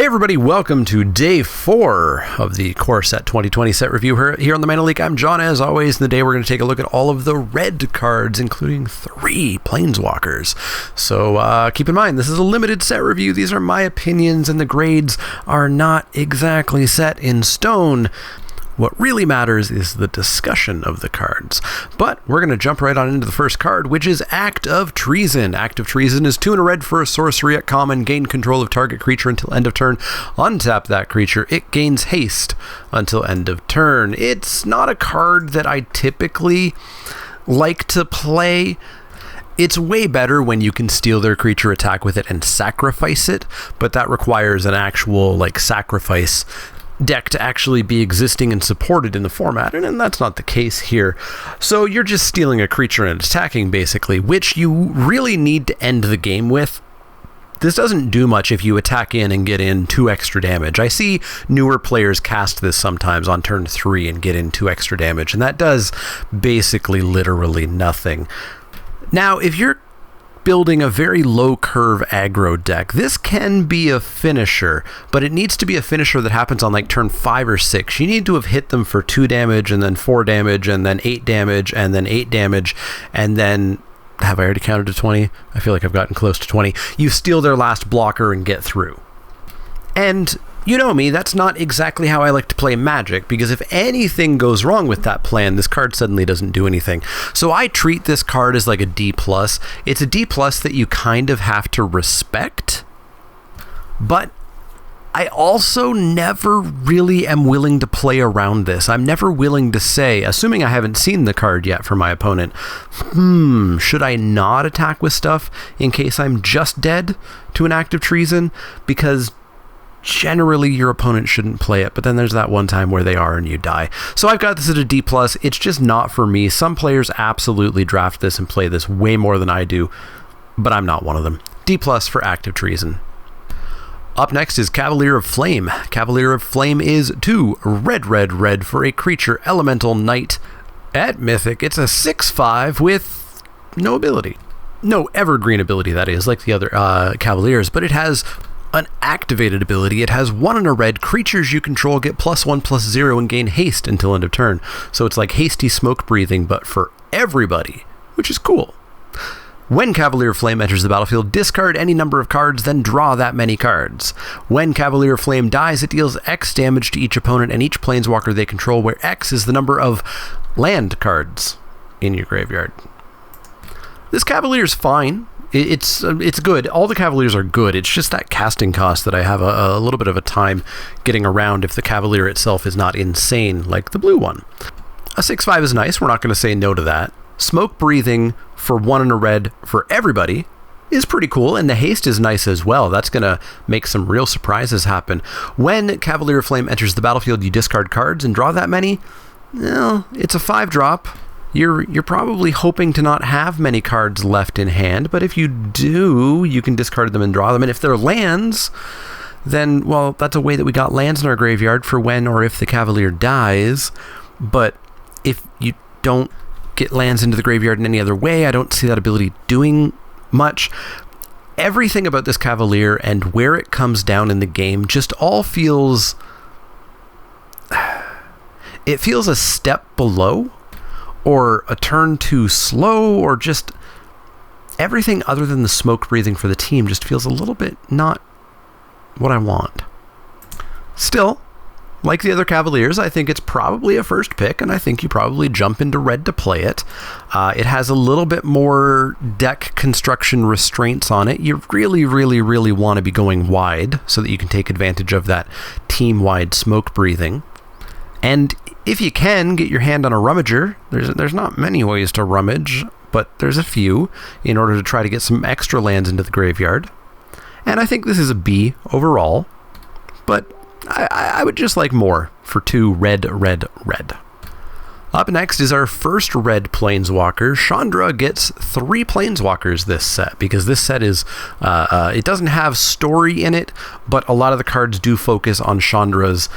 Hey everybody, welcome to day 4 of the Core Set 2020 set review here on the Mana Leek. I'm John, as always, and today we're going to take a look at all of the red cards, including 3 Planeswalkers. So keep in mind, this is a limited set review. These are my opinions, and the grades are not exactly set in stone. What really matters is the discussion of the cards. But we're going to jump right on into the first card, which is Act of Treason. Act of Treason is 2 and a red for a sorcery at common. Gain control of target creature until end of turn. Untap that creature. It gains haste until end of turn. It's not a card that I typically like to play. It's way better when you can steal their creature, attack with it, and sacrifice it, but that requires an actual sacrifice deck to actually be existing and supported in the format, and that's not the case here. So you're just stealing a creature and attacking, basically, which you really need to end the game with. This doesn't do much if you attack in and get in 2 extra damage. I see newer players cast this sometimes on turn 3 and get in 2 extra damage, and that does basically literally nothing. Now, if you're building a very low curve aggro deck, this can be a finisher, but it needs to be a finisher that happens on turn 5 or 6. You need to have hit them for 2 damage and then 4 damage and then 8 damage and then 8 damage and then, have I already counted to 20? I feel like I've gotten close to 20. You steal their last blocker and get through. And you know me, that's not exactly how I like to play Magic, because if anything goes wrong with that plan, this card suddenly doesn't do anything. So I treat this card as like a D+. It's a D+ that you kind of have to respect, but I also never really am willing to play around this. I'm never willing to say, assuming I haven't seen the card yet for my opponent, should I not attack with stuff in case I'm just dead to an Act of Treason? Because generally your opponent shouldn't play it, but then there's that one time where they are and you die. So I've got this at a D+. It's just not for me. Some players absolutely draft this and play this way more than I do, but I'm not one of them. D+ for Act of Treason. Up next is Cavalier of Flame. Cavalier of Flame is 2 red for a creature elemental knight at Mythic. It's a 6/5 with no ability. No evergreen ability, that is, like the other Cavaliers, but it has an activated ability. It has 1 and a red. Creatures you control get +1/+0 and gain haste until end of turn. So it's like hasty smoke breathing, but for everybody, which is cool. When Cavalier of Flame enters the battlefield, discard any number of cards, then draw that many cards. When Cavalier of Flame dies, it deals X damage to each opponent and each planeswalker they control, where X is the number of land cards in your graveyard. This Cavalier is fine. It's good. All the Cavaliers are good. It's just that casting cost that I have a little bit of a time getting around if the Cavalier itself is not insane like the blue one. A 6/5 is nice. We're not going to say no to that. Smoke breathing for 1 and a red for everybody is pretty cool, and the haste is nice as well. That's going to make some real surprises happen. When Cavalier of Flame enters the battlefield, you discard cards and draw that many. Well, it's a 5-drop. You're probably hoping to not have many cards left in hand, but if you do, you can discard them and draw them. And if they're lands, then, well, that's a way that we got lands in our graveyard for when or if the Cavalier dies. But if you don't get lands into the graveyard in any other way, I don't see that ability doing much. Everything about this Cavalier and where it comes down in the game just all feels... it feels a step below, or a turn too slow, or just everything other than the smoke breathing for the team just feels a little bit not what I want. Still, like the other Cavaliers, I think it's probably a first pick, and I think you probably jump into red to play it. It has a little bit more deck construction restraints on it. You really want to be going wide so that you can take advantage of that team-wide smoke breathing. And if you can get your hand on a rummager, there's not many ways to rummage, but there's a few in order to try to get some extra lands into the graveyard. And I think this is a B overall, but I would just like more for 2 red. Up next is our first red Planeswalker. Chandra gets 3 Planeswalkers this set, because this set is, it doesn't have story in it, but a lot of the cards do focus on Chandra's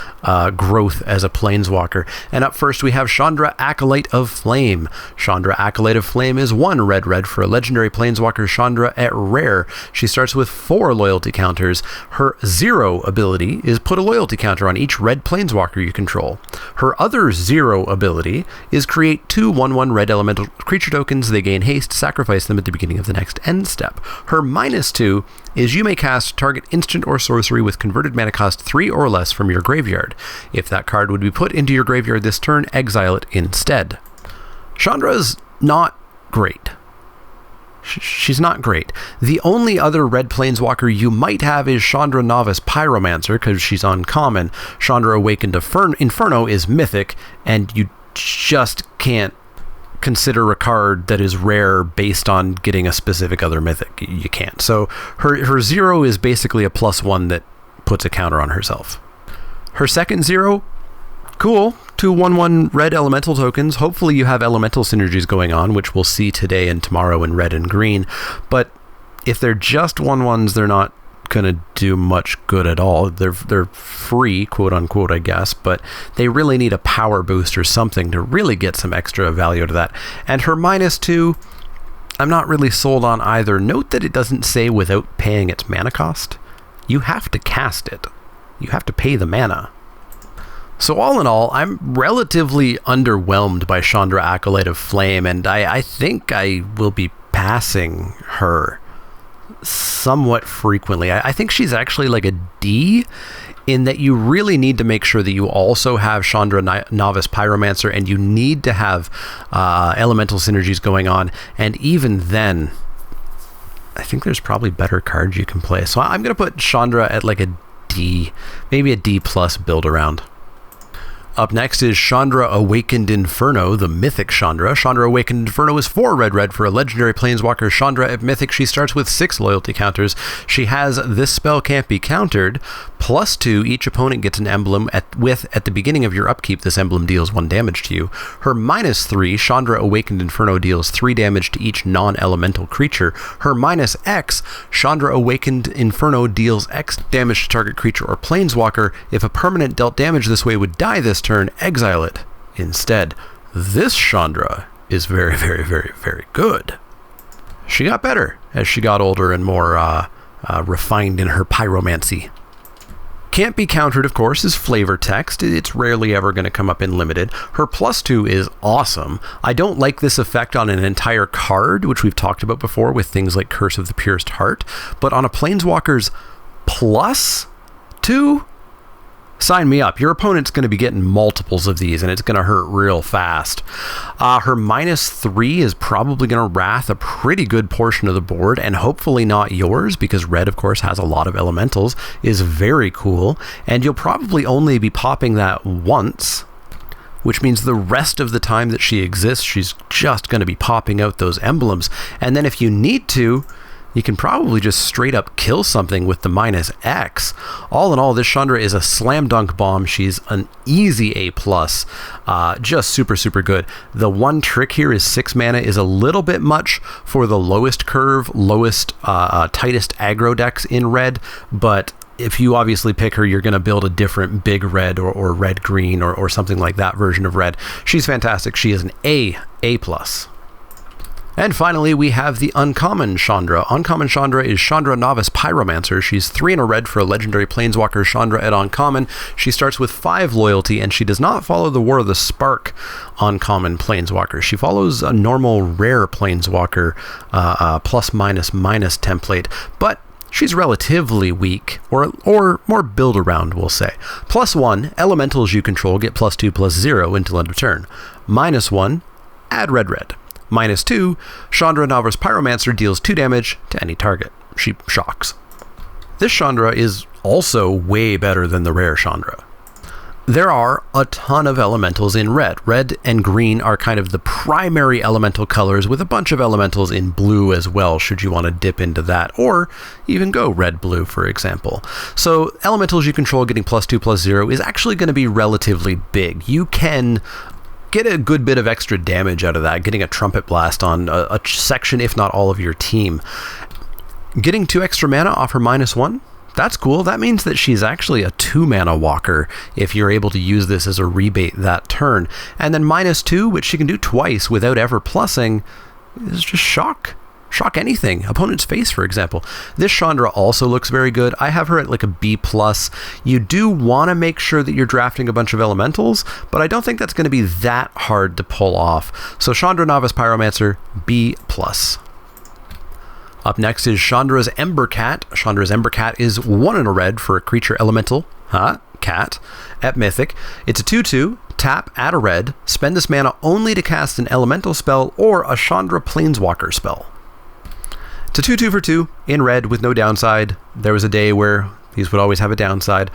growth as a Planeswalker. And up first we have Chandra, Acolyte of Flame. Chandra, Acolyte of Flame is 1 red for a legendary Planeswalker Chandra at rare. She starts with 4 loyalty counters. Her 0 ability is put a loyalty counter on each red Planeswalker you control. Her other 0 ability is create 2 1/1 red elemental creature tokens. They gain haste, sacrifice them at the beginning of the next end step. Her -2 is you may cast target instant or sorcery with converted mana cost 3 or less from your graveyard. If that card would be put into your graveyard this turn, exile it instead. Chandra's not great. She's not great. The only other red Planeswalker you might have is Chandra Novice Pyromancer, because she's uncommon. Chandra Awakened Inferno is mythic, and you just can't consider a card that is rare based on getting a specific other mythic. You can't. So her 0 is basically a +1 that puts a counter on herself. Her second 0, cool. 2 1/1 red elemental tokens. Hopefully you have elemental synergies going on, which we'll see today and tomorrow in red and green. But if they're just 1/1s, they're not going to do much good at all. They're free, quote unquote, I guess, but they really need a power boost or something to really get some extra value to that. And her -2, I'm not really sold on either. Note that it doesn't say without paying its mana cost. You have to cast it. You have to pay the mana. So all in all, I'm relatively underwhelmed by Chandra, Acolyte of Flame, and I think I will be passing her somewhat frequently. I think she's actually like a D, in that you really need to make sure that you also have Chandra Novice Pyromancer, and you need to have elemental synergies going on, and even then, I think there's probably better cards you can play. So I'm going to put Chandra at like a D, maybe a D+ build around. Up next is Chandra Awakened Inferno, the Mythic Chandra. Chandra Awakened Inferno is 4 red for a legendary Planeswalker Chandra at Mythic. She starts with 6 loyalty counters. She has this spell can't be countered. +2, each opponent gets an emblem at the beginning of your upkeep. This emblem deals 1 damage to you. Her -3, Chandra Awakened Inferno deals 3 damage to each non-elemental creature. Her -X, Chandra Awakened Inferno deals X damage to target creature or Planeswalker. If a permanent dealt damage this way would die this turn, exile it instead. This Chandra is very, very, very, very good. She got better as she got older and more refined in her pyromancy. Can't be countered, of course, is flavor text. It's rarely ever going to come up in limited. Her +2 is awesome. I don't like this effect on an entire card, which we've talked about before with things like Curse of the Pierced Heart, but on a Planeswalker's +2, sign me up. Your opponent's going to be getting multiples of these, and it's going to hurt real fast. Her -3 is probably going to wrath a pretty good portion of the board, and hopefully not yours, because red, of course, has a lot of elementals, is very cool, and you'll probably only be popping that once, which means the rest of the time that she exists, she's just going to be popping out those emblems. And then if you need to, you can probably just straight up kill something with the -X. All in all, this Chandra is a slam dunk bomb. She's an easy A+, just super, super good. The one trick here is 6 mana is a little bit much for the lowest curve, tightest aggro decks in red, but if you obviously pick her, you're going to build a different big red or red green or something like that version of red. She's fantastic. She is an A+. And finally, we have the Uncommon Chandra. Uncommon Chandra is Chandra Novice Pyromancer. She's 3 in a red for a legendary Planeswalker Chandra at Uncommon. She starts with 5 loyalty, and she does not follow the War of the Spark Uncommon Planeswalker. She follows a normal rare Planeswalker +/- template, but she's relatively weak, or more build around, we'll say. +1, elementals you control get +2/+0 until end of turn. -1, add red. -2, Chandra Novice Pyromancer deals 2 damage to any target. She shocks. This Chandra is also way better than the rare Chandra. There are a ton of elementals in red. Red and green are kind of the primary elemental colors, with a bunch of elementals in blue as well, should you want to dip into that, or even go red-blue, for example. So elementals you control getting +2/+0 is actually going to be relatively big. You can get a good bit of extra damage out of that, getting a Trumpet Blast on a section, if not all of your team. Getting 2 extra mana off her -1, that's cool. That means that she's actually a 2 mana walker if you're able to use this as a rebate that turn. And then -2, which she can do twice without ever plussing, is just shock anything. Opponent's face, for example. This Chandra also looks very good. I have her at like a B+. You do want to make sure that you're drafting a bunch of elementals, but I don't think that's going to be that hard to pull off. So Chandra Novice Pyromancer, B+. Up next is Chandra's Embercat. Chandra's Embercat is 1 in a red for a creature elemental. Cat. At Mythic. It's a 2/2. Tap, add a red. Spend this mana only to cast an elemental spell or a Chandra Planeswalker spell. It's a 2/2 for 2 in red with no downside. There was a day where these would always have a downside.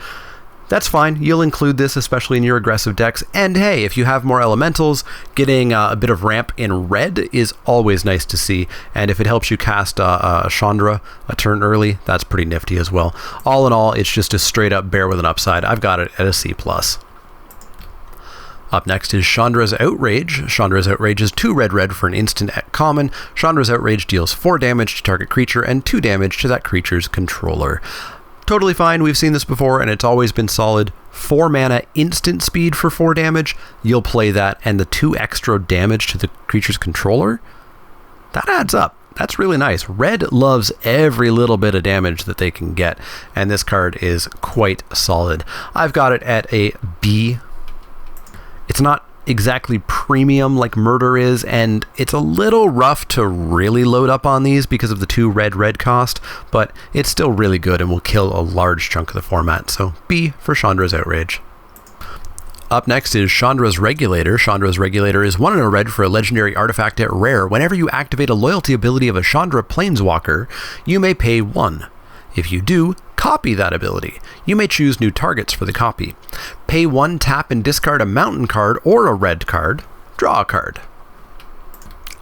That's fine. You'll include this, especially in your aggressive decks. And hey, if you have more elementals, getting a bit of ramp in red is always nice to see. And if it helps you cast a Chandra a turn early, that's pretty nifty as well. All in all, it's just a straight up bear with an upside. I've got it at a C+. Up next is Chandra's Outrage. Chandra's Outrage is 2 red for an instant at common. Chandra's Outrage deals 4 damage to target creature and 2 damage to that creature's controller. Totally fine, we've seen this before and it's always been solid. 4 mana instant speed for 4 damage, you'll play that, and the 2 extra damage to the creature's controller? That adds up. That's really nice. Red loves every little bit of damage that they can get, and this card is quite solid. I've got it at a B. It's not exactly premium like Murder is, and it's a little rough to really load up on these because of the 2 red cost, but it's still really good and will kill a large chunk of the format, so B for Chandra's Outrage. Up next is Chandra's Regulator. Chandra's Regulator is 1 in a red for a legendary artifact at rare. Whenever you activate a loyalty ability of a Chandra Planeswalker, you may pay 1. If you do, copy that ability. You may choose new targets for the copy. Pay 1, tap, and discard a mountain card or a red card. Draw a card.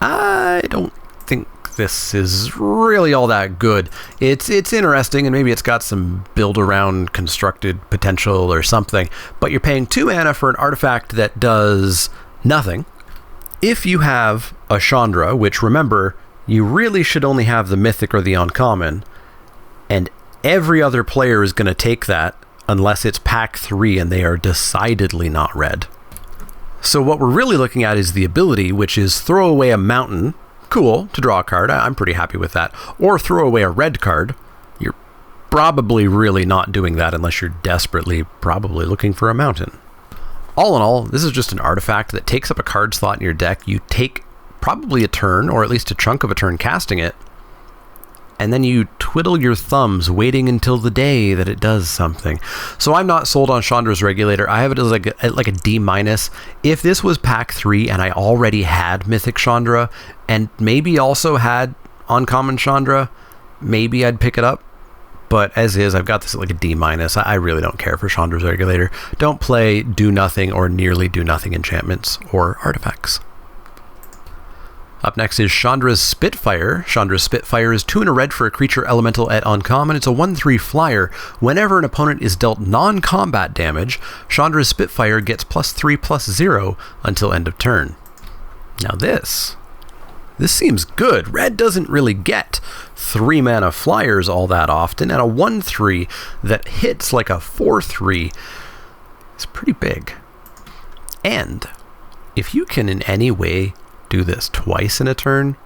I don't think this is really all that good. It's interesting, and maybe it's got some build-around constructed potential or something, but you're paying 2 mana for an artifact that does nothing. If you have a Chandra, which remember, you really should only have the Mythic or the Uncommon, and every other player is going to take that unless it's pack 3 and they are decidedly not red. So what we're really looking at is the ability, which is throw away a mountain. Cool, to draw a card. I'm pretty happy with that. Or throw away a red card. You're probably really not doing that unless you're desperately probably looking for a mountain. All in all, this is just an artifact that takes up a card slot in your deck. You take probably a turn, or at least a chunk of a turn casting it, and then you twiddle your thumbs waiting until the day that it does something. So I'm not sold on Chandra's Regulator. I have it as like a D-. If this was pack 3 and I already had Mythic Chandra and maybe also had Uncommon Chandra, maybe I'd pick it up. But as is, I've got this at like a D-. I really don't care for Chandra's Regulator. Don't play do nothing or nearly do nothing enchantments or artifacts. Up next is Chandra's Spitfire. Chandra's Spitfire is 2 in a red for a creature elemental at uncommon. It's a 1/3 flyer. Whenever an opponent is dealt non-combat damage, Chandra's Spitfire gets +3/+0 until end of turn. Now this seems good. Red doesn't really get 3 mana flyers all that often, and a 1/3 that hits like a 4/3 is pretty big. And if you can in any way do this twice in a turn,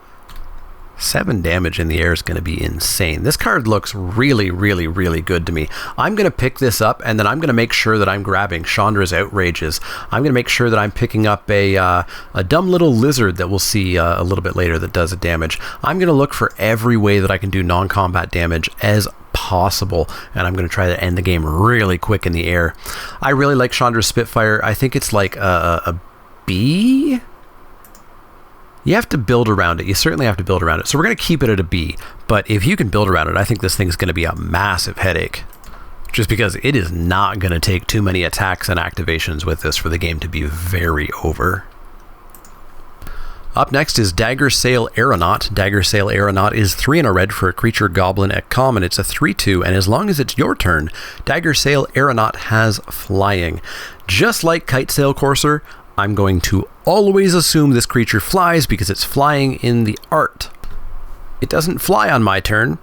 7 damage in the air is going to be insane. This card looks really, really, really good to me. I'm going to pick this up, and then I'm going to make sure that I'm grabbing Chandra's Outrages. I'm going to make sure that I'm picking up a dumb little lizard that we'll see a little bit later that does a damage. I'm going to look for every way that I can do non-combat damage as possible, and I'm going to try to end the game really quick in the air. I really like Chandra's Spitfire. I think it's like a B? You have to build around it. You certainly have to build around it. So we're going to keep it at a B. But if you can build around it, I think this thing's going to be a massive headache. Just because it is not going to take too many attacks and activations with this for the game to be very over. Up next is Daggersail Aeronaut. Daggersail Aeronaut is 3 in a red for a creature goblin at common. It's a 3/2, and as long as it's your turn, Daggersail Aeronaut has flying. Just like Kitesail Courser, I'm going to always assume this creature flies because it's flying in the art. It doesn't fly on my turn,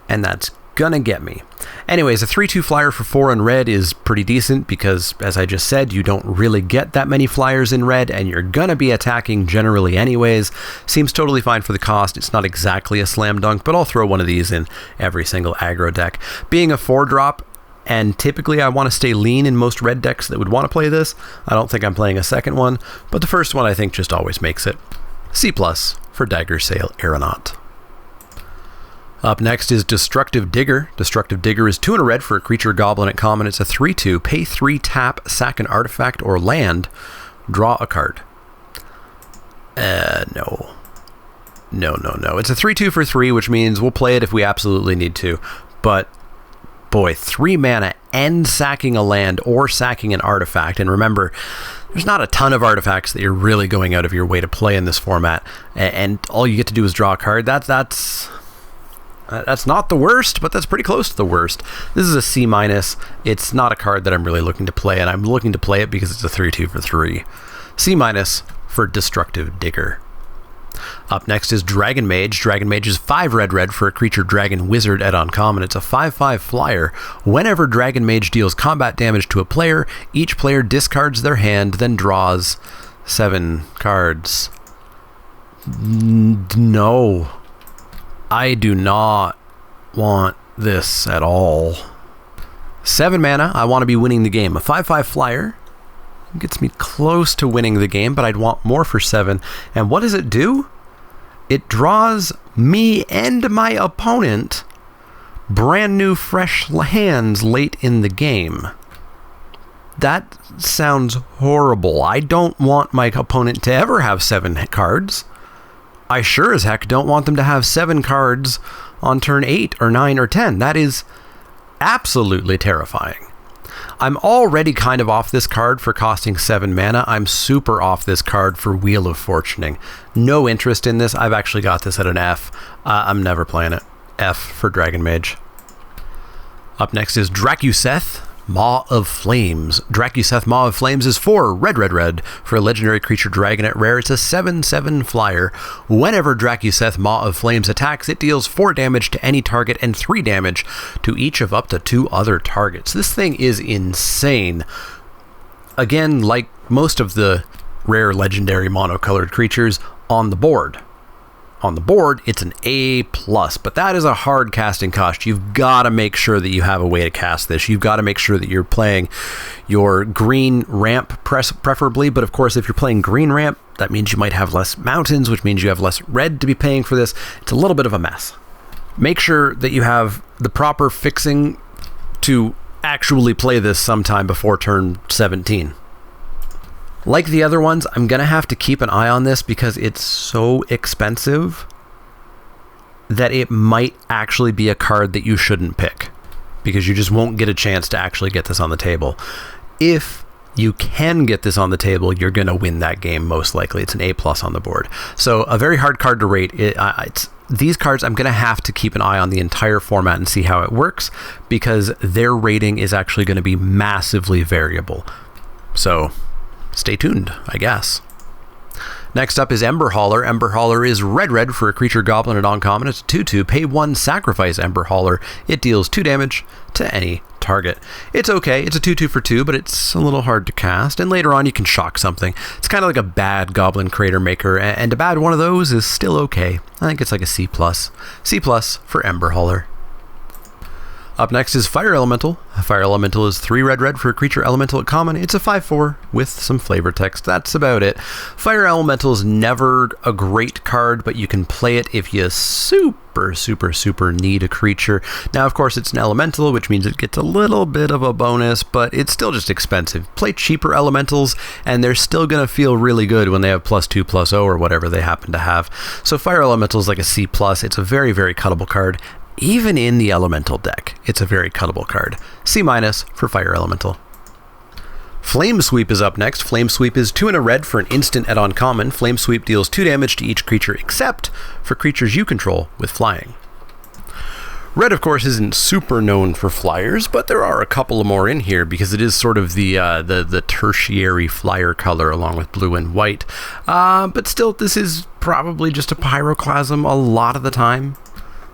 and that's gonna get me. Anyways, a 3/2 flyer for 4 in red is pretty decent because, as I just said, you don't really get that many flyers in red, and you're gonna be attacking generally anyways. Seems totally fine for the cost. It's not exactly a slam dunk, but I'll throw one of these in every single aggro deck. Being a 4-drop, and typically I want to stay lean in most red decks that would want to play this. I don't think I'm playing a second one, but the first one I think just always makes it. C+ for Daggersail Aeronaut. Up next is Destructive Digger. Destructive Digger is 2 in a red for a creature goblin at common. It's a 3/2. Pay 3 tap, sack an artifact or land, draw a card. No. It's a 3/2 for 3, which means we'll play it if we absolutely need to. But boy, 3 mana and sacking a land or sacking an artifact. And remember, there's not a ton of artifacts that you're really going out of your way to play in this format. And all you get to do is draw a card. That's not the worst, but that's pretty close to the worst. This is a C-. It's not a card that I'm really looking to play, and I'm looking to play it because it's a 3/2 for 3. C- for Destructive Digger. Up next is Dragon Mage. Dragon Mage is 5 red for a creature dragon wizard at uncommon. It's a 5/5 flyer. Whenever Dragon Mage deals combat damage to a player, each player discards their hand, then draws 7 cards. No. I do not want this at all. 7 mana, I want to be winning the game. A 5/5 flyer gets me close to winning the game, but I'd want more for 7. And what does it do? It draws me and my opponent brand new fresh hands late in the game. That sounds horrible. I don't want my opponent to ever have 7 cards. I sure as heck don't want them to have 7 cards on turn 8 or 9 or 10. That is absolutely terrifying. I'm already kind of off this card for costing 7 mana. I'm super off this card for Wheel of Fortuning. No interest in this. I've actually got this at an F. I'm never playing it. F for Dragon Mage. Up next is Drakuseth, Maw of Flames. Drakuseth Maw of Flames is 4 red for a legendary creature dragon at rare. It's a 7/7 flyer. Whenever Drakuseth Maw of Flames attacks, it deals 4 damage to any target and 3 damage to each of up to 2 other targets. This thing is insane. Again, like most of the rare legendary monocolored creatures on the board. On the board, it's an A+, but that is a hard casting cost. You've got to make sure that you have a way to cast this. You've got to make sure that you're playing your green ramp preferably, but of course, if you're playing green ramp, that means you might have less mountains, which means you have less red to be paying for this. It's a little bit of a mess. Make sure that you have the proper fixing to actually play this sometime before turn 17. Like the other ones, I'm going to have to keep an eye on this because it's so expensive that it might actually be a card that you shouldn't pick because you just won't get a chance to actually get this on the table. If you can get this on the table, you're going to win that game most likely. It's an A+ on the board. So a very hard card to rate. These cards, I'm going to have to keep an eye on the entire format and see how it works because their rating is actually going to be massively variable. So stay tuned, I guess. Next up is Ember Hauler. Ember Hauler is red for a creature goblin at uncommon. It's a 2/2. Pay 1, sacrifice Ember Hauler. It deals 2 damage to any target. It's okay. It's a 2/2 for 2, but it's a little hard to cast. And later on, you can shock something. It's kind of like a bad Goblin Crater Maker, and a bad one of those is still okay. I think it's like a C+. C+ for Ember Hauler. Up next is Fire Elemental. Fire Elemental is 3 red for a creature elemental at common. It's a 5/4 with some flavor text. That's about it. Fire Elemental is never a great card, but you can play it if you super need a creature. Now, of course, it's an elemental, which means it gets a little bit of a bonus, but it's still just expensive. Play cheaper elementals, and they're still going to feel really good when they have +2/+0 or whatever they happen to have. So Fire Elemental is like a C+. It's a very cuttable card. Even in the elemental deck, it's a very cuttable card. C- for Fire Elemental. Flame Sweep is up next. Flame Sweep is 2 and a red for an instant at uncommon. Flame Sweep deals 2 damage to each creature except for creatures you control with flying. Red, of course, isn't super known for flyers, but there are a couple more in here because it is sort of the tertiary flyer color along with blue and white. But still, this is probably just a Pyroclasm a lot of the time.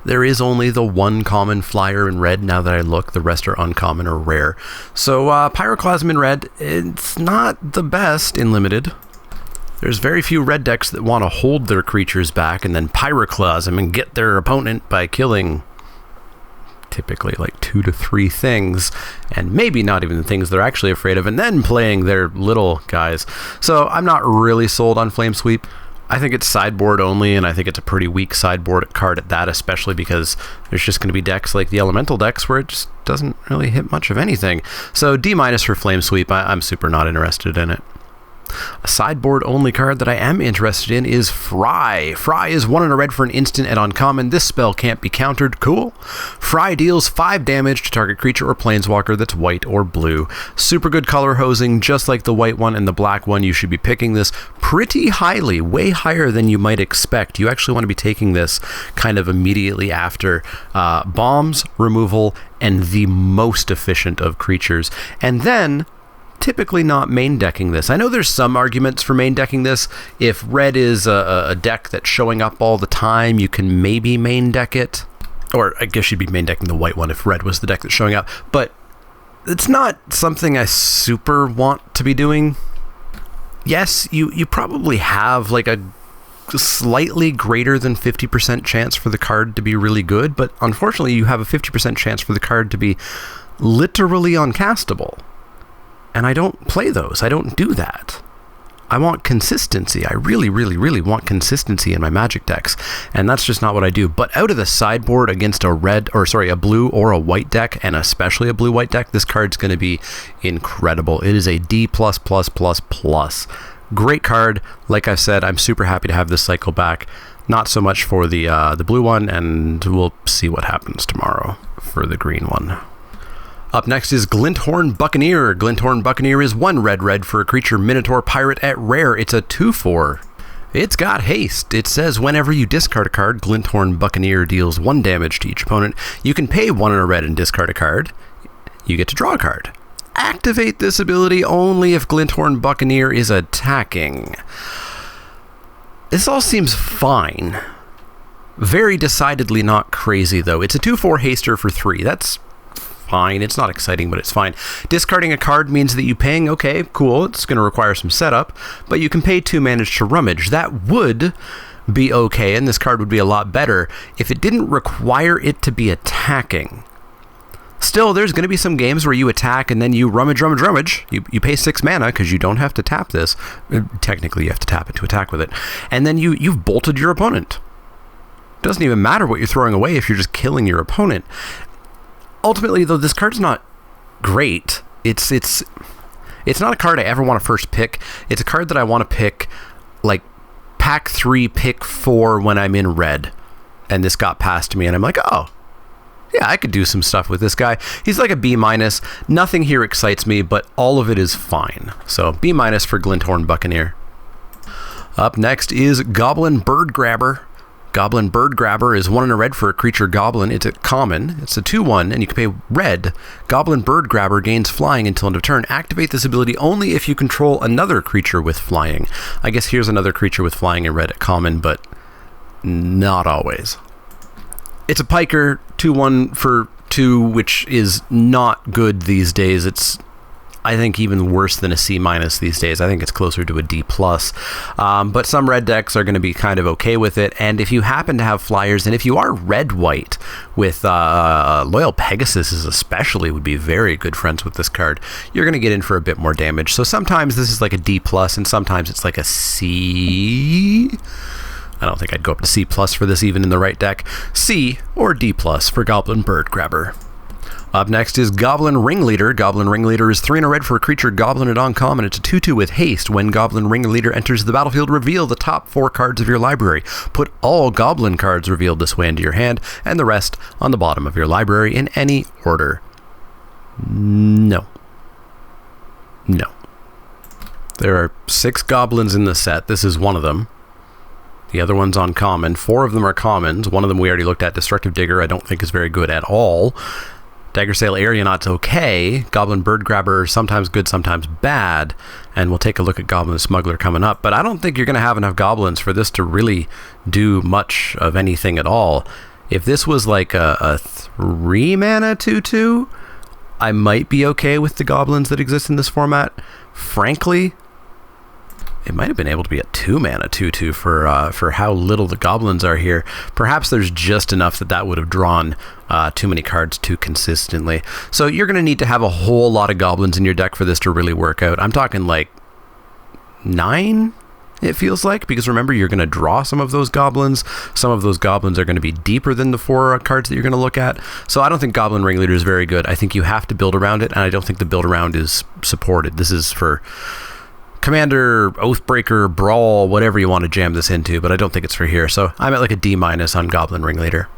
There is only the one common flyer in red now that I look. The rest are uncommon or rare. So Pyroclasm in red, it's not the best in limited. There's very few red decks that want to hold their creatures back and then Pyroclasm and get their opponent by killing typically like 2 to 3 things, and maybe not even the things they're actually afraid of, and then playing their little guys. So I'm not really sold on Flame Sweep. I think it's sideboard only, and I think it's a pretty weak sideboard card at that, especially because there's just going to be decks like the Elemental decks where it just doesn't really hit much of anything. So D- for Flame Sweep. I'm super not interested in it. A sideboard only card that I am interested in is Fry. Fry is 1 in a red for an instant and uncommon. This spell can't be countered. Cool. Fry deals 5 damage to target creature or planeswalker that's white or blue. Super good color hosing, just like the white one and the black one. You should be picking this pretty highly, way higher than you might expect. You actually want to be taking this kind of immediately after bombs, removal, and the most efficient of creatures. And then typically not main decking this. I know there's some arguments for main decking this. If red is a deck that's showing up all the time, you can maybe main deck it. Or I guess you'd be main decking the white one if red was the deck that's showing up. But it's not something I super want to be doing. Yes, you probably have like a slightly greater than 50% chance for the card to be really good, but unfortunately you have a 50% chance for the card to be literally uncastable. And I don't play those. I don't do that. I want consistency. I really, really, really want consistency in my Magic decks. And that's just not what I do. But out of the sideboard against a blue or a white deck, and especially a blue-white deck, this card's going to be incredible. It is a D++++. Great card. Like I said, I'm super happy to have this cycle back. Not so much for the blue one, and we'll see what happens tomorrow for the green one. Up next is Gline-Horn Buccaneer. Gline-Horn Buccaneer is 1 red for a creature Minotaur Pirate at rare. It's a 2/4. It's got haste. It says whenever you discard a card, Gline-Horn Buccaneer deals 1 damage to each opponent. You can pay 1 in a red and discard a card. You get to draw a card. Activate this ability only if Gline-Horn Buccaneer is attacking. This all seems fine. Very decidedly not crazy, though. It's a 2/4 haster for 3. That's fine. It's not exciting, but it's fine. Discarding a card means that you paying, okay, cool, it's going to require some setup, but you can pay 2 mana to rummage. That would be okay, and this card would be a lot better if it didn't require it to be attacking. Still, there's going to be some games where you attack and then you rummage. You pay 6 mana because you don't have to tap this. Technically, you have to tap it to attack with it. And then you've bolted your opponent. It doesn't even matter what you're throwing away if you're just killing your opponent. Ultimately, though, this card's not great. It's not a card I ever want to first pick. It's a card that I want to pick, like, pack 3, pick 4 when I'm in red. And this got past me, and I'm like, oh, yeah, I could do some stuff with this guy. He's like a B-. Nothing here excites me, but all of it is fine. So B- for Gline-Horn Buccaneer. Up next is Goblin Bird Grabber. Goblin Bird Grabber is 1 in a red for a creature goblin. It's a common. It's a 2/1, and you can pay red. Goblin Bird Grabber gains flying until end of turn. Activate this ability only if you control another creature with flying. I guess here's another creature with flying in red at common, but not always. It's a piker, 2/1 for 2, which is not good these days. It's, I think, even worse than a C- these days. I think it's closer to a D+. But some red decks are going to be kind of okay with it. And if you happen to have flyers, and if you are red-white with Loyal Pegasus especially would be very good friends with this card, you're going to get in for a bit more damage. So sometimes this is like a D+, and sometimes it's like a C. I don't think I'd go up to C+ for this even in the right deck. C or D+ for Goblin Bird Grabber. Up next is Goblin Ringleader. Goblin Ringleader is 3 in a red for a creature goblin at uncommon. It's a 2/2 with haste. When Goblin Ringleader enters the battlefield, reveal the top 4 cards of your library. Put all goblin cards revealed this way into your hand, and the rest on the bottom of your library in any order. No. There are 6 goblins in the set. This is one of them. The other one's uncommon. 4 of them are commons. One of them we already looked at. Destructive Digger I don't think is very good at all. Dagger Sail Aeronaut's okay. Goblin Bird Grabber sometimes good, sometimes bad. And we'll take a look at Goblin Smuggler coming up. But I don't think you're going to have enough goblins for this to really do much of anything at all. If this was like a 3 mana 2/2, I might be okay with the goblins that exist in this format. Frankly, it might have been able to be a 2 mana 2/2 for how little the goblins are here. Perhaps there's just enough that would have drawn too many cards too consistently. So you're going to need to have a whole lot of goblins in your deck for this to really work out. I'm talking like 9, it feels like, because remember, you're going to draw some of those goblins. Some of those goblins are going to be deeper than the 4 cards that you're going to look at. So I don't think Goblin Regulator is very good. I think you have to build around it, and I don't think the build around is supported. This is for Commander, Oathbreaker, Brawl, whatever you want to jam this into, but I don't think it's for here. So I'm at like a D- on Goblin Ringleader.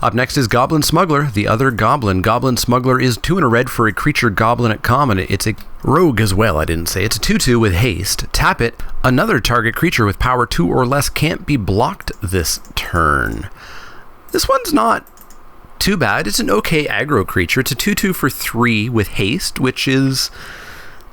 Up next is Goblin Smuggler, the other goblin. Goblin Smuggler is 2 and a red for a creature goblin at common. It's a rogue as well, I didn't say. It's a 2/2 with haste. Tap it. Another target creature with power 2 or less can't be blocked this turn. This one's not too bad. It's an okay aggro creature. It's a 2/2 for 3 with haste, which is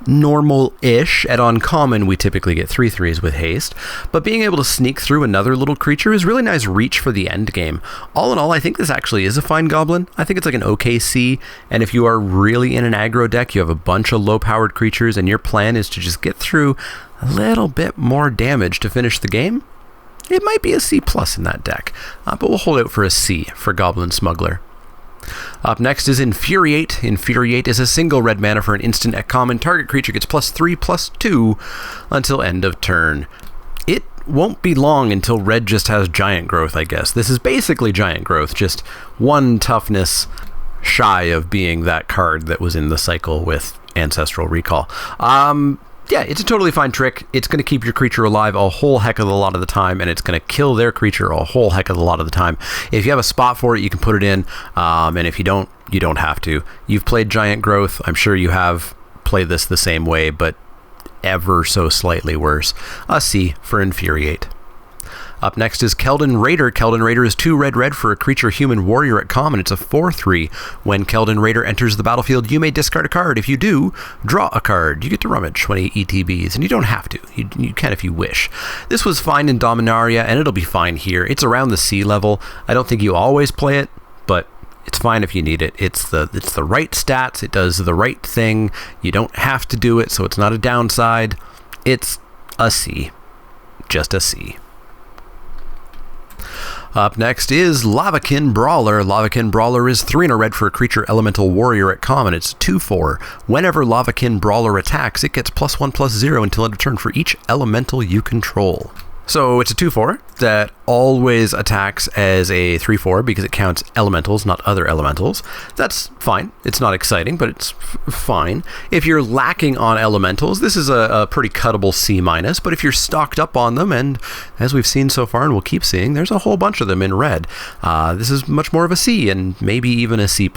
normal-ish. At uncommon, we typically get 3/3s with haste, but being able to sneak through another little creature is really nice reach for the end game. All in all, I think this actually is a fine goblin. I think it's like an OKC, and if you are really in an aggro deck, you have a bunch of low-powered creatures, and your plan is to just get through a little bit more damage to finish the game, it might be a C+ in that deck, but we'll hold out for a C for Goblin Smuggler. Up next is Infuriate. Infuriate is a single red mana for an instant at common. Target creature gets +3/+2 until end of turn. It won't be long until red just has Giant Growth, I guess. This is basically Giant Growth, just 1 toughness shy of being that card that was in the cycle with Ancestral Recall. Yeah, it's a totally fine trick. It's going to keep your creature alive a whole heck of a lot of the time, and it's going to kill their creature a whole heck of a lot of the time. If you have a spot for it, you can put it in, and if you don't, you don't have to. You've played Giant Growth. I'm sure you have played this the same way, but ever so slightly worse. A C for Infuriate. Up next is Keldon Raider. Keldon Raider is 2 red for a creature human warrior at common. It's a 4/3. When Keldon Raider enters the battlefield, you may discard a card. If you do, draw a card. You get to rummage 20 ETBs, and you don't have to. You can if you wish. This was fine in Dominaria, and it'll be fine here. It's around the C level. I don't think you always play it, but it's fine if you need it. It's the right stats. It does the right thing. You don't have to do it, so it's not a downside. It's a C. Just a C. Up next is Lavakin Brawler. Lavakin Brawler is 3 and a red for a creature elemental warrior at common. It's 2/4. Whenever Lavakin Brawler attacks, it gets +1/+0 until end of turn for each elemental you control. So it's a 2/4 that always attacks as a 3/4 because it counts elementals, not other elementals. That's fine. It's not exciting, but it's fine. If you're lacking on elementals, this is a pretty cuttable C-, but if you're stocked up on them, and as we've seen so far and we'll keep seeing, there's a whole bunch of them in red. This is much more of a C, and maybe even a C+.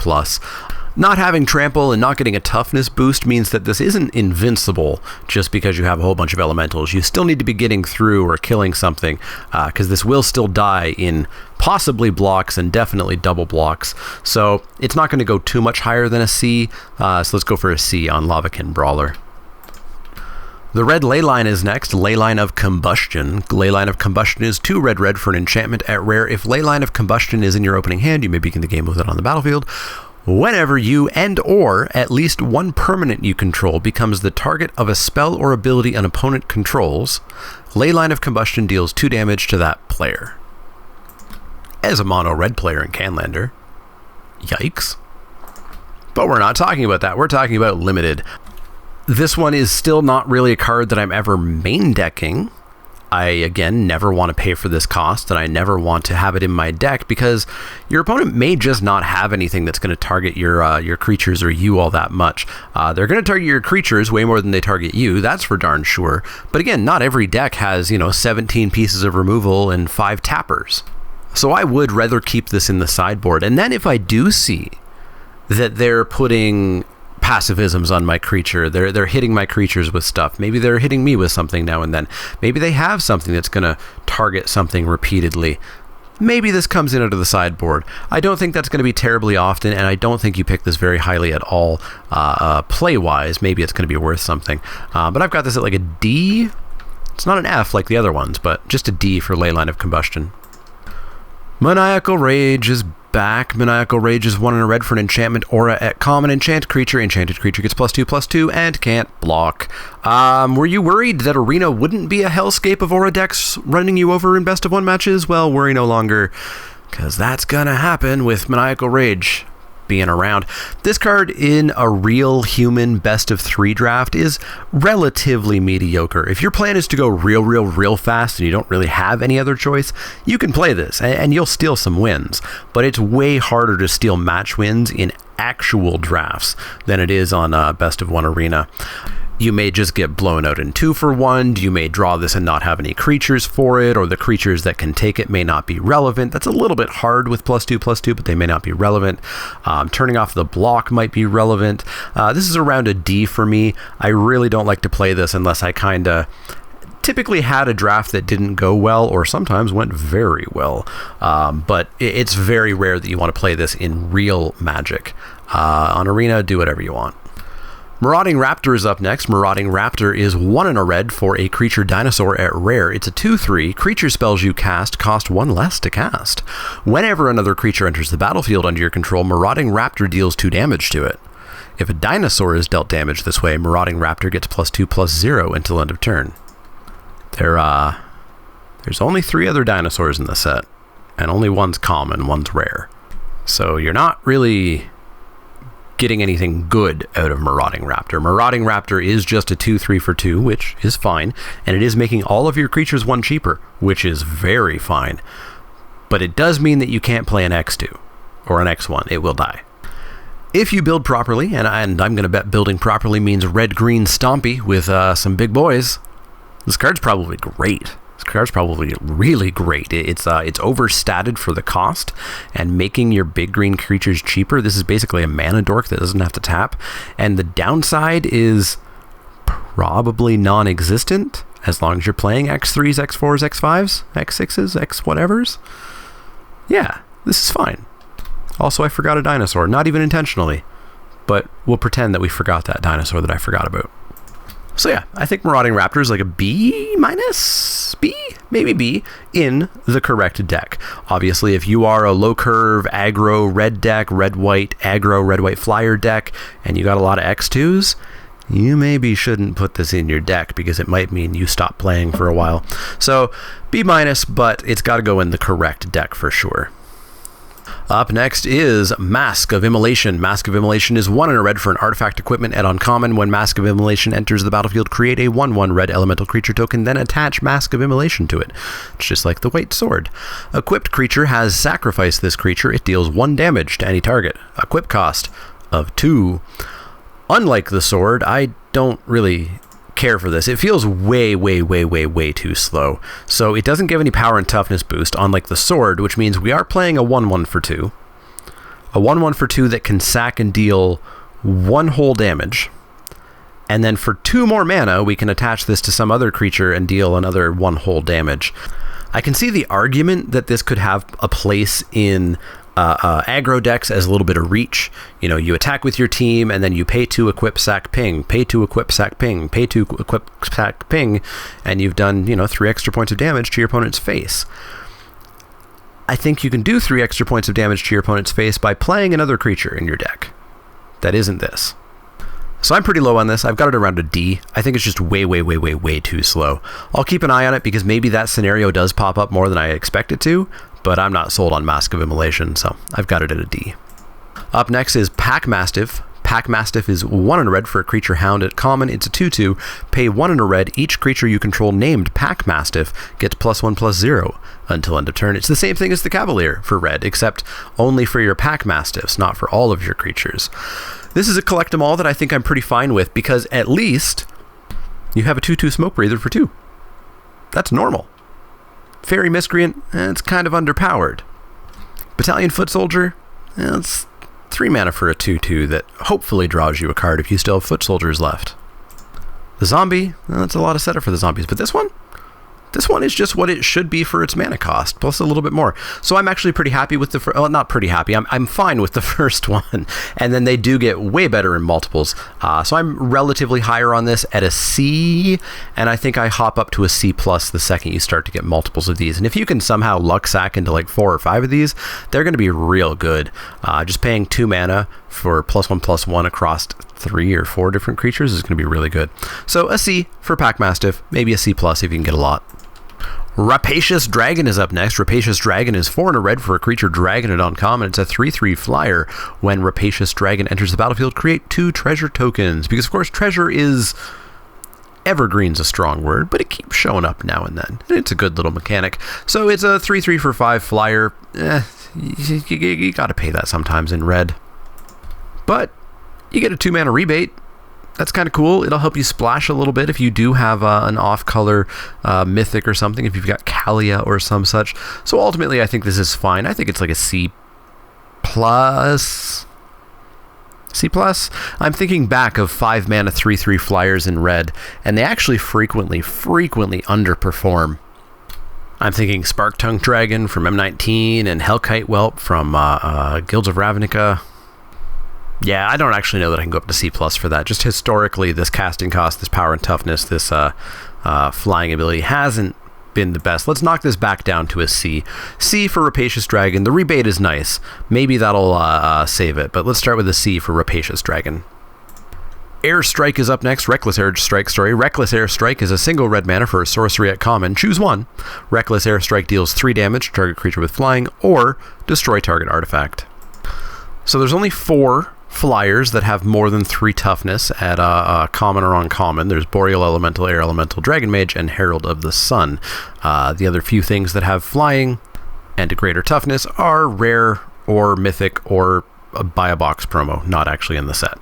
Not having trample and not getting a toughness boost means that this isn't invincible just because you have a whole bunch of elementals. You still need to be getting through or killing something, because this will still die in possibly blocks and definitely double blocks. So it's not going to go too much higher than a C, so let's go for a C on Lavakin Brawler. The red Leyline is next. Leyline of Combustion. Leyline of Combustion is 2 red for an enchantment at rare. If Leyline of Combustion is in your opening hand, you may begin the game with it on the battlefield. Whenever you and/or at least one permanent you control becomes the target of a spell or ability an opponent controls, Leyline of Combustion deals 2 damage to that player. As a mono red player in Canlander, yikes. But we're not talking about that. We're talking about limited. This one is still not really a card that I'm ever main decking. I, again, never want to pay for this cost, and I never want to have it in my deck because your opponent may just not have anything that's going to target your creatures or you all that much. They're going to target your creatures way more than they target you, that's for darn sure. But again, not every deck has, 17 pieces of removal and 5 tappers. So I would rather keep this in the sideboard. And then if I do see that they're putting passivisms on my creature. They're hitting my creatures with stuff. Maybe they're hitting me with something now and then. Maybe they have something that's going to target something repeatedly. Maybe this comes in out of the sideboard. I don't think that's going to be terribly often, and I don't think you pick this very highly at all play-wise. Maybe it's going to be worth something. But I've got this at like a D. It's not an F like the other ones, but just a D for Leyline of Combustion. Maniacal Rage is back. Maniacal Rage is 1 and a red for an enchantment aura at common. Enchanted creature gets +2/+2 and can't block. Were you worried that Arena wouldn't be a hellscape of aura decks running you over in best of 1 matches? Well, worry no longer, because that's gonna happen with Maniacal Rage being around. This card in a real human best of 3 draft is relatively mediocre. If your plan is to go real fast and you don't really have any other choice, you can play this and you'll steal some wins, but it's way harder to steal match wins in actual drafts than it is on best of 1 Arena. You may just get blown out in 2 for 1. You may draw this and not have any creatures for it, or the creatures that can take it may not be relevant. That's a little bit hard with +2/+2, but they may not be relevant. Turning off the block might be relevant. This is around a D for me. I really don't like to play this unless I kind of typically had a draft that didn't go well, or sometimes went very well. But it's very rare that you want to play this in real Magic. On Arena, do whatever you want. Marauding Raptor is up next. Marauding Raptor is 1 and a red for a creature dinosaur at rare. It's a 2/3. Creature spells you cast cost 1 less to cast. Whenever another creature enters the battlefield under your control, Marauding Raptor deals 2 damage to it. If a dinosaur is dealt damage this way, Marauding Raptor gets +2/+0 until end of turn. There's only 3 other dinosaurs in the set, and only one's common, one's rare. So you're not really getting anything good out of Marauding Raptor. Marauding Raptor is just a 2/3 for 2, which is fine, and it is making all of your creatures 1 cheaper, which is very fine. But it does mean that you can't play an X2 or an X1. It will die. If you build properly, and I'm going to bet building properly means red-green Stompy with some big boys, this card's probably great. This card's probably really great. It's overstated for the cost, and making your big green creatures cheaper. This is basically a mana dork that doesn't have to tap, and the downside is probably non-existent as long as you're playing X3s, X4s, X5s, X6s, X whatevers. Yeah, this is fine. Also, I forgot a dinosaur, not even intentionally, but we'll pretend that we forgot that dinosaur that I forgot about. So yeah, I think Marauding Raptor is like a B-, B, maybe B, in the correct deck. Obviously, if you are a low curve aggro red deck, red-white aggro red-white flyer deck, and you got a lot of X2s, you maybe shouldn't put this in your deck because it might mean you stop playing for a while. So B-, but it's got to go in the correct deck for sure. Up next is Mask of Immolation. Mask of Immolation is 1 and a red for an artifact equipment at uncommon. When Mask of Immolation enters the battlefield, create a 1/1 red elemental creature token, then attach Mask of Immolation to it. It's just like the white sword. Equipped creature has sacrificed this creature. It deals 1 damage to any target. Equip cost of 2. Unlike the sword, I don't really care for this. It feels way too slow. So it doesn't give any power and toughness boost, unlike the sword, which means we are playing a 1/1 for 2. A 1/1 for 2 that can sack and deal 1 whole damage. And then for 2 more mana, we can attach this to some other creature and deal another 1 whole damage. I can see the argument that this could have a place in aggro decks as a little bit of reach. You know, you attack with your team and then you pay 2 equip, sack, ping, pay 2 equip, sack, ping, pay 2 equip, sack, ping, and you've done, 3 extra points of damage to your opponent's face. I think you can do 3 extra points of damage to your opponent's face by playing another creature in your deck that isn't this. So I'm pretty low on this. I've got it around a D. I think it's just way too slow. I'll keep an eye on it because maybe that scenario does pop up more than I expect it to, but I'm not sold on Mask of Immolation, so I've got it at a D. Up next is Pack Mastiff. Pack Mastiff is 1 and a red for a creature hound at common. It's a 2/2. Pay 1 and a red. Each creature you control named Pack Mastiff gets +1/+0 until end of turn. It's the same thing as the Cavalier for red, except only for your Pack Mastiffs, not for all of your creatures. This is a collect 'em all that I think I'm pretty fine with because at least you have a 2/2 Smoke Breather for 2. That's normal. Fairy Miscreant, it's kind of underpowered. Battalion Foot Soldier, it's 3 mana for a 2/2 that hopefully draws you a card if you still have foot soldiers left. The zombie, well, that's a lot of setup for the zombies, but this one is just what it should be for its mana cost, plus a little bit more. So I'm actually pretty happy with the well, not pretty happy. I'm fine with the first one, and then they do get way better in multiples. So I'm relatively higher on this at a C, and I think I hop up to a C plus the second you start to get multiples of these. And if you can somehow luck sack into like 4 or 5 of these, they're going to be real good. Just paying 2 mana for +1/+1 across 3 or 4 different creatures is going to be really good. So a C for Pack Mastiff, maybe a C plus if you can get a lot. Rapacious Dragon is up next. Rapacious Dragon is 4 and a red for a creature dragon at uncommon. It's a 3/3 flyer. When Rapacious Dragon enters the battlefield, create 2 treasure tokens. Because, of course, treasure is... evergreen's a strong word, but it keeps showing up now and then. It's a good little mechanic. So it's a 3/3 for 5 flyer. You gotta pay that sometimes in red. But you get a 2 mana rebate. That's kind of cool. It'll help you splash a little bit if you do have an off-color mythic or something, if you've got Kalia or some such. So ultimately, I think this is fine. I think it's like a C+. C+? I'm thinking back of 5 mana 3/3 flyers in red, and they actually frequently underperform. I'm thinking Spark-Tongue Dragon from M19 and Hellkite Whelp from Guilds of Ravnica. Yeah, I don't actually know that I can go up to C+ for that. Just historically, this casting cost, this power and toughness, this flying ability hasn't been the best. Let's knock this back down to a C. C for Rapacious Dragon. The rebate is nice. Maybe that'll save it, but let's start with a C for Rapacious Dragon. Airstrike is up next. Reckless Airstrike story. Reckless Airstrike is a single red mana for a sorcery at common. Choose one. Reckless Airstrike deals 3 damage to target creature with flying, or destroy target artifact. So there's only 4 flyers that have more than 3 toughness at common or uncommon. There's Boreal Elemental, Air Elemental, Dragon Mage, and Herald of the Sun. The other few things that have flying and a greater toughness are rare or mythic or buy a box promo, not actually in the set.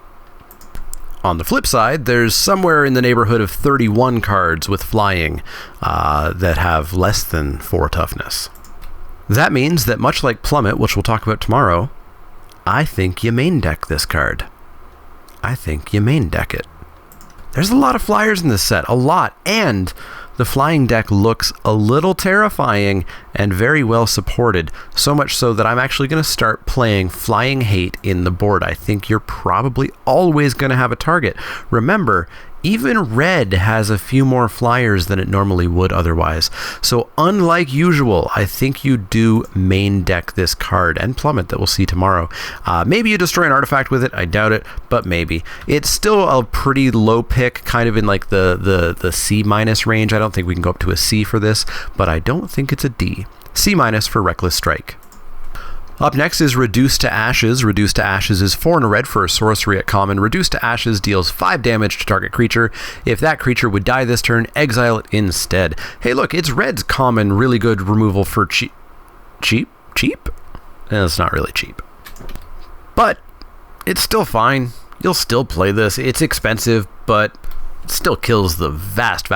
On the flip side, there's somewhere in the neighborhood of 31 cards with flying that have less than 4 toughness. That means that much like Plummet, which we'll talk about tomorrow, I think you main deck this card. I think you main deck it. There's a lot of flyers in this set, a lot, and the flying deck looks a little terrifying and very well supported, so much so that I'm actually going to start playing Flying Hate in the board. I think you're probably always going to have a target. Remember, even red has a few more flyers than it normally would otherwise. So unlike usual, I think you do main deck this card and Plummet that we'll see tomorrow. Maybe you destroy an artifact with it. I doubt it, but maybe. It's still a pretty low pick, kind of in like the C- range. I don't think we can go up to a C for this, but I don't think it's a D. C- for Reckless Strike. Up next is Reduced to Ashes. Reduced to Ashes is 4 and a red for a sorcery at common. Reduced to Ashes deals 5 damage to target creature. If that creature would die this turn, exile it instead. Hey, look, it's red's common, really good removal for cheap? It's not really cheap. But it's still fine. You'll still play this. It's expensive, but it still kills the vast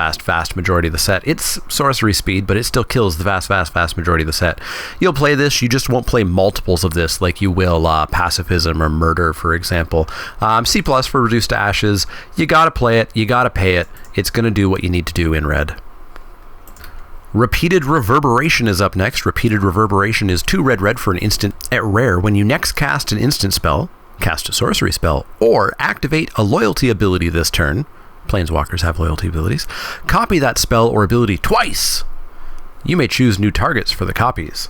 majority of the set. It's sorcery speed, but it still kills the vast majority of the set. You'll play this, you just won't play multiples of this like you will Pacifism or Murder, for example. C+ for Reduced to Ashes. You gotta play it, you gotta pay it. It's gonna do what you need to do in red. Repeated Reverberation is up next. Repeated Reverberation is 2 red for an instant at rare. When you next cast an instant spell, cast a sorcery spell, or activate a loyalty ability this turn, Planeswalkers have loyalty abilities, copy that spell or ability twice. You may choose new targets for the copies.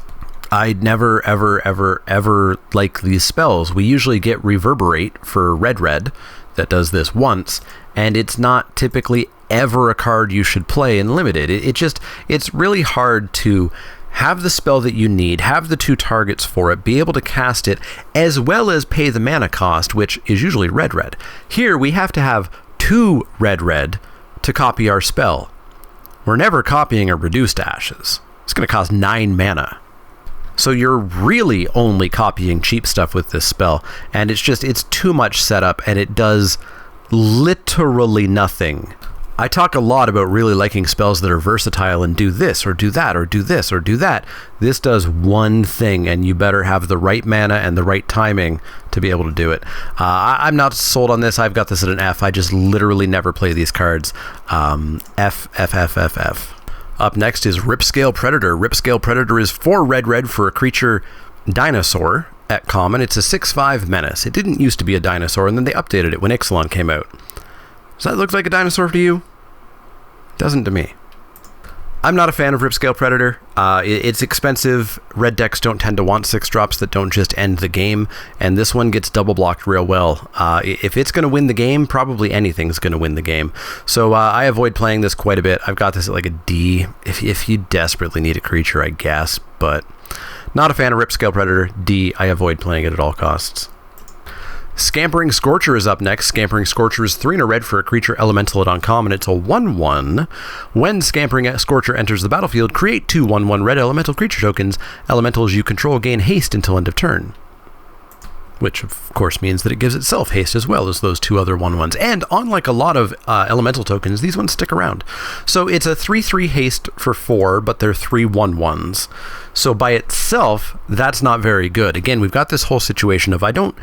I'd never, ever like these spells. We usually get Reverberate for red that does this once, and it's not typically ever a card you should play in Limited. It's really hard to have the spell that you need, have the 2 targets for it, be able to cast it, as well as pay the mana cost, which is usually red. Here we have to have 2 red to copy our spell. We're never copying a Reduced to Ashes. It's going to cost 9 mana. So you're really only copying cheap stuff with this spell, and it's too much setup, and it does literally nothing I talk a lot about really liking spells that are versatile and do this or do that or do this or do that. This does one thing, and you better have the right mana and the right timing to be able to do it. I'm not sold on this. I've got this at an F. I just literally never play these cards. F, F, F, F, F. Up next is Ripscale Predator. Ripscale Predator is 4 red for a creature dinosaur at common. It's a 6/5 menace. It didn't used to be a dinosaur, and then they updated it when Ixalan came out. Does that look like a dinosaur to you? Doesn't to me. I'm not a fan of Ripscale Predator. It's expensive. Red decks don't tend to want 6-drops that don't just end the game, and this one gets double blocked real well. If it's going to win the game, probably anything's going to win the game. So I avoid playing this quite a bit. I've got this at like a D, if you desperately need a creature, I guess, but not a fan of Ripscale Predator. D, I avoid playing it at all costs. Scampering Scorcher is up next. Scampering Scorcher is 3 and a red for a creature elemental at uncommon. It's a 1/1. When Scampering Scorcher enters the battlefield, create 2 1/1 red elemental creature tokens. Elementals you control gain haste until end of turn. Which, of course, means that it gives itself haste as well as those 2 other 1/1s. And unlike a lot of elemental tokens, these ones stick around. So it's a 3/3 haste for 4, but they're 3 1/1s. So by itself, that's not very good. Again, we've got this whole situation of I don't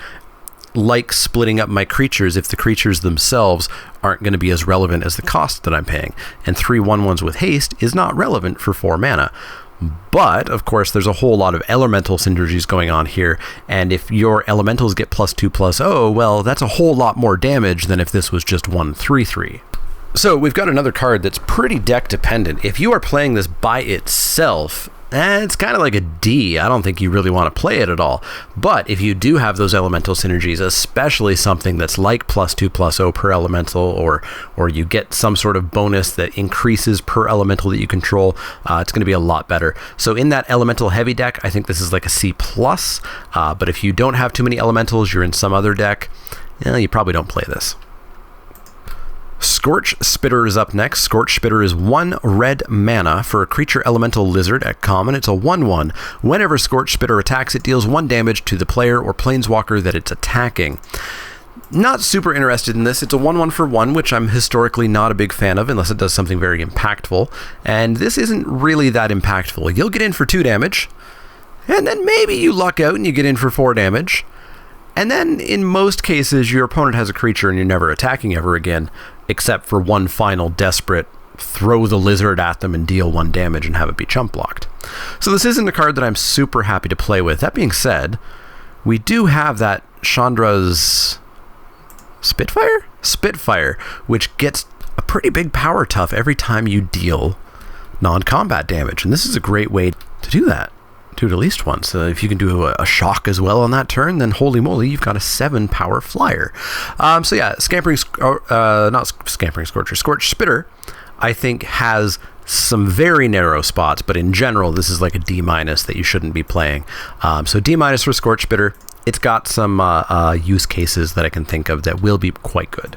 like splitting up my creatures if the creatures themselves aren't going to be as relevant as the cost that I'm paying. And 3 1/1s with haste is not relevant for 4 mana. But, of course, there's a whole lot of elemental synergies going on here, and if your elementals get +2/+0, well, that's a whole lot more damage than if this was just 1 3/3. So we've got another card that's pretty deck dependent. If you are playing this by itself, it's kind of like a D. I don't think you really want to play it at all. But if you do have those elemental synergies, especially something that's like +2/+0 per elemental, or you get some sort of bonus that increases per elemental that you control, it's going to be a lot better. So in that elemental heavy deck, I think this is like a C+. But if you don't have too many elementals, you're in some other deck, you probably don't play this. Scorch Spiter is up next. Scorch Spiter is 1 red mana for a creature elemental lizard at common. It's a 1/1. Whenever Scorch Spiter attacks, it deals 1 damage to the player or planeswalker that it's attacking. Not super interested in this. It's a 1/1 for 1, which I'm historically not a big fan of unless it does something very impactful. And this isn't really that impactful. You'll get in for 2 damage, and then maybe you luck out and you get in for 4 damage. And then, in most cases, your opponent has a creature and you're never attacking ever again, except for one final desperate throw the lizard at them and deal 1 damage and have it be chump blocked. So this isn't a card that I'm super happy to play with. That being said, we do have that Chandra's Spitfire, which gets a pretty big power tough every time you deal non-combat damage. And this is a great way to do that. Do it at least once. If you can do a shock as well on that turn, then holy moly, you've got a 7 power flyer. So yeah, Scorch Spiter, I think has some very narrow spots, but in general, this is like a D- that you shouldn't be playing. So D- for Scorch Spiter. It's got some use cases that I can think of that will be quite good.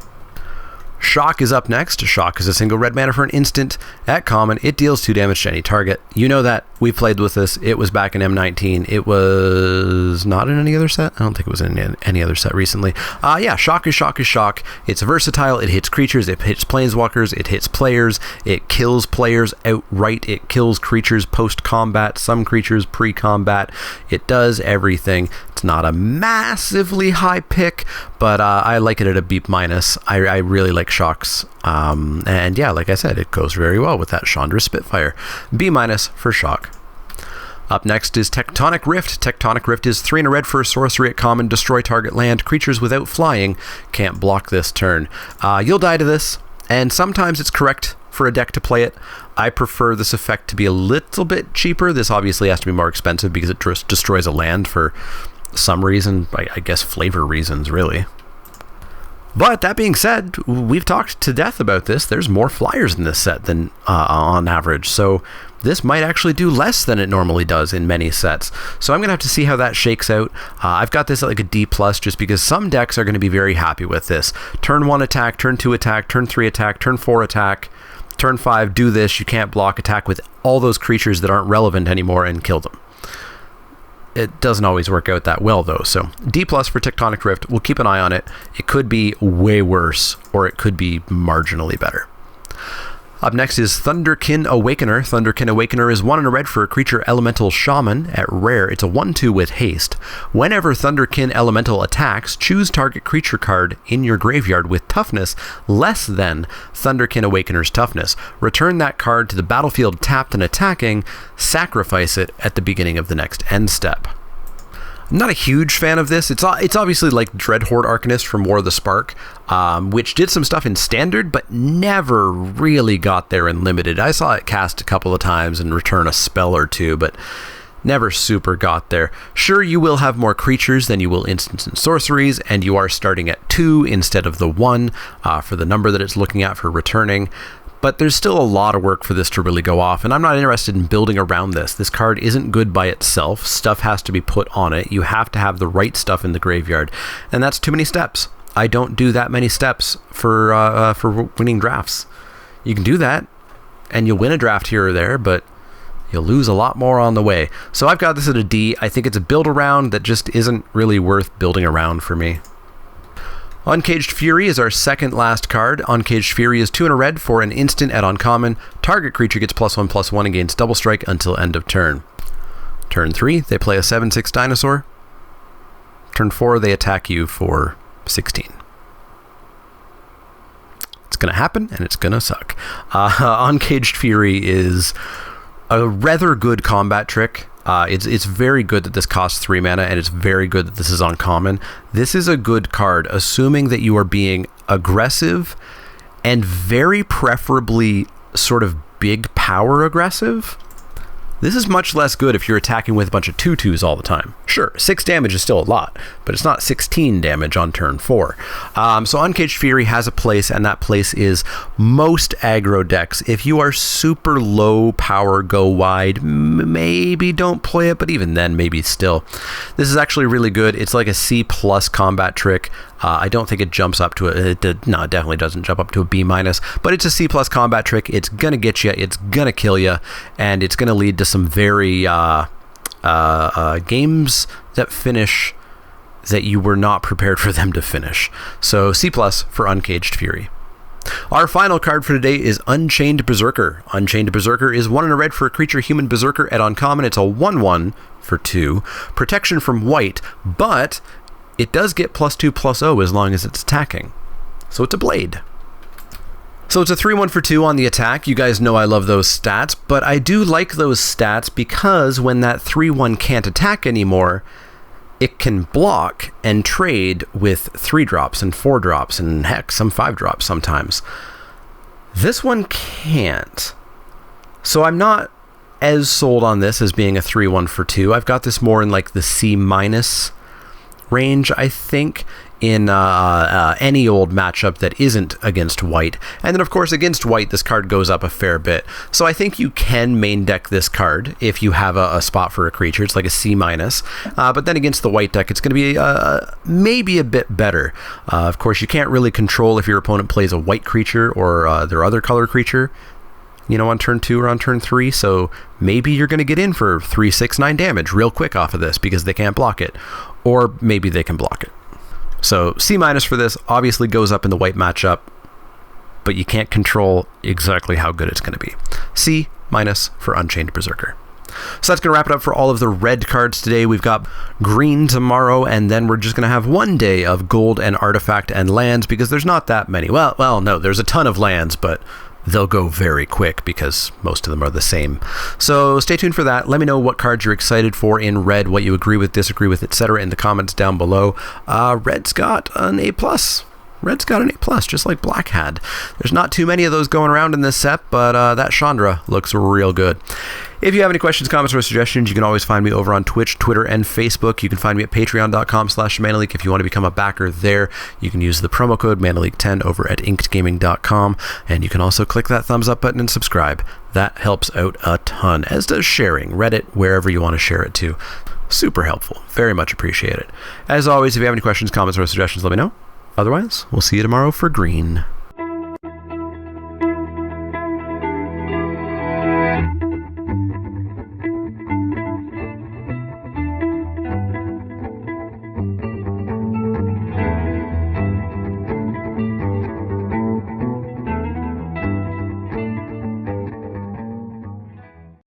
Shock is up next. Shock is a single red mana for an instant at common. It deals 2 damage to any target. You know that. We played with this. It was back in M19. It was not in any other set. I don't think it was in any other set recently. Yeah, Shock is Shock is Shock. It's versatile. It hits creatures. It hits planeswalkers. It hits players. It kills players outright. It kills creatures post-combat. Some creatures pre-combat. It does everything. It's not a massively high pick, but I like it at a B-. I really like Shocks. And yeah, like I said, it goes very well with that Chandra Spitfire. B- for Shock. Up next is Tectonic Rift. Tectonic Rift is 3 and a red for a sorcery at common. Destroy target land. Creatures without flying can't block this turn. You'll die to this, and sometimes it's correct for a deck to play it. I prefer this effect to be a little bit cheaper. This obviously has to be more expensive because it destroys a land for some reason. I guess flavor reasons, really. But that being said, we've talked to death about this. There's more flyers in this set than on average, so this might actually do less than it normally does in many sets. So I'm going to have to see how that shakes out. I've got this at like a D+ just because some decks are going to be very happy with this. Turn 1 attack, turn 2 attack, turn 3 attack, turn 4 attack, turn 5 do this, you can't block, attack with all those creatures that aren't relevant anymore and kill them. It doesn't always work out that well, though. So D+ for Tectonic Rift. We'll keep an eye on it. It could be way worse, or it could be marginally better. Up next is Thunderkin Awakener. Thunderkin Awakener is 1 and a red for a creature elemental shaman. At rare, it's a 1/2 with haste. Whenever Thunderkin Elemental attacks, choose target creature card in your graveyard with toughness less than Thunderkin Awakener's toughness. Return that card to the battlefield tapped and attacking. Sacrifice it at the beginning of the next end step. I'm not a huge fan of this. It's obviously like Dreadhorde Arcanist from War of the Spark, which did some stuff in Standard, but never really got there in Limited. I saw it cast a couple of times and return a spell or two, but never super got there. Sure, you will have more creatures than you will instants and sorceries, and you are starting at 2 instead of the 1 for the number that it's looking at for returning. But there's still a lot of work for this to really go off, and I'm not interested in building around this. This card isn't good by itself. Stuff has to be put on it. You have to have the right stuff in the graveyard, and that's too many steps. I don't do that many steps for winning drafts. You can do that, and you'll win a draft here or there, but you'll lose a lot more on the way. So I've got this at a D. I think it's a build around that just isn't really worth building around for me. Uncaged Fury is our second last card. Uncaged Fury is 2 and a red for an instant at uncommon. Target creature gets +1/+1 against double strike until end of turn. Turn 3, they play a 7/6 dinosaur. Turn 4, they attack you for 16. It's going to happen, and it's going to suck. Uncaged Fury is a rather good combat trick. It's very good that this costs 3 mana, and it's very good that this is uncommon. This is a good card, assuming that you are being aggressive and very preferably sort of big power aggressive. This is much less good if you're attacking with a bunch of 2/2s all the time. Sure, 6 damage is still a lot, but it's not 16 damage on turn 4. So Uncaged Fury has a place, and that place is most aggro decks. If you are super low power, go wide, maybe don't play it, but even then, maybe still. This is actually really good. It's like a C+ combat trick. I don't think it jumps up to it definitely doesn't jump up to a B-, but it's a C+ combat trick. It's gonna get you, it's gonna kill you, and it's gonna lead to some very games that finish that you were not prepared for them to finish. So C+ for Uncaged Fury. Our final card for today is Unchained Berserker. Unchained Berserker is 1 and a red for a creature human berserker at uncommon. It's a 1/1 for 2. Protection from white, but it does get +2/+0 as long as it's attacking. So it's a blade. So it's a 3/1 for 2 on the attack. You guys know I love those stats, but I do like those stats because when that 3/1 can't attack anymore, it can block and trade with 3-drops and 4-drops and heck, some 5-drops sometimes. This one can't. So I'm not as sold on this as being a 3/1 for 2. I've got this more in like the C- range, I think, in any old matchup that isn't against white. And then, of course, against white, this card goes up a fair bit. So I think you can main deck this card if you have a spot for a creature. It's like a C-. But then against the white deck, it's going to be maybe a bit better. Of course, you can't really control if your opponent plays a white creature or their other color creature, you know, on turn 2 or on turn 3, so maybe you're going to get in for 3, 6, 9 damage real quick off of this because they can't block it, or maybe they can block it. So C- for this obviously goes up in the white matchup, but you can't control exactly how good it's going to be. C- for Unchained Berserker. So that's going to wrap it up for all of the red cards today. We've got green tomorrow, and then we're just going to have one day of gold and artifact and lands because there's not that many. Well, no, there's a ton of lands, but they'll go very quick because most of them are the same. So stay tuned for that. Let me know what cards you're excited for in red, what you agree with, disagree with, etc. in the comments down below. Red's got an A+. Red's got an A+, just like Black had. There's not too many of those going around in this set, but that Chandra looks real good. If you have any questions, comments, or suggestions, you can always find me over on Twitch, Twitter, and Facebook. You can find me at patreon.com/ManaLeak if you want to become a backer there. You can use the promo code ManaLeak10 over at inkedgaming.com, and you can also click that thumbs up button and subscribe. That helps out a ton, as does sharing Reddit, wherever you want to share it to. Super helpful. Very much appreciate it. As always, if you have any questions, comments, or suggestions, let me know. Otherwise, we'll see you tomorrow for green.